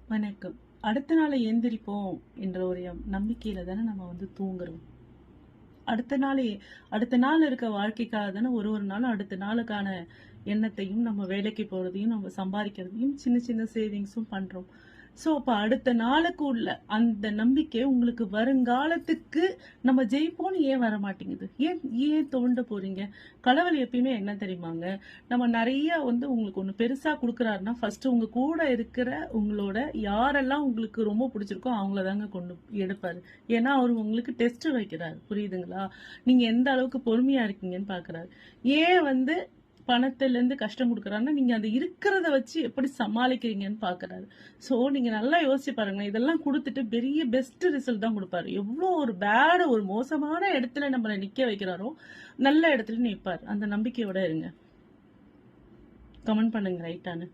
வணக்கம். அடுத்த நாள் எந்திரிப்போம் என்ற ஒரு நம்பிக்கையில தானே நம்ம வந்து தூங்குறோம். அடுத்த நாள் அடுத்த நாள் இருக்க வாழ்க்கைக்காக தானே ஒரு ஒரு நாளும் அடுத்த நாளுக்கான எண்ணத்தையும், நம்ம வேலைக்கு போறதையும், நம்ம சம்பாதிக்கிறதையும், சின்ன சின்ன சேவிங்ஸும் பண்றோம். ஸோ அப்ப அடுத்த நாளுக்கு உள்ள அந்த நம்பிக்கை உங்களுக்கு வருங்காலத்துக்கு நம்ம ஜெயிப்போம்னு ஏன் வர மாட்டேங்குது? ஏன் ஏன் தோண்ட போறீங்க? கடவுள் எப்பயுமே என்ன தெரியுமாங்க? நம்ம நிறைய வந்து உங்களுக்கு ஒண்ணு பெருசா குடுக்குறாருன்னா, ஃபர்ஸ்ட் உங்க கூட இருக்கிற உங்களோட யாரெல்லாம் உங்களுக்கு ரொம்ப பிடிச்சிருக்கோ அவங்கள தாங்க கொண்டு எடுப்பாரு. ஏன்னா அவரு உங்களுக்கு டெஸ்ட் வைக்கிறாரு. புரியுதுங்களா? நீங்க எந்த அளவுக்கு பொறுமையா இருக்கீங்கன்னு பாக்குறாரு. ஏன் வந்து பணத்துல இருந்து கஷ்டம் கொடுக்குறாருன்னா, நீங்க அது இருக்கிறத வச்சு எப்படி சமாளிக்கிறீங்கன்னு பாக்குறாரு. சோ நீங்க நல்லா யோசிச்சு பாருங்க. இதெல்லாம் கொடுத்துட்டு பெரிய பெஸ்ட் ரிசல்ட் தான் கொடுப்பாரு. எவ்வளவு ஒரு மோசமான இடத்துல நம்மளை நிக்க வைக்கிறாரோ நல்ல இடத்துல நிப்பாரு. அந்த நம்பிக்கையோட இருங்க. கமெண்ட் பண்ணுங்க ரைட்டானு.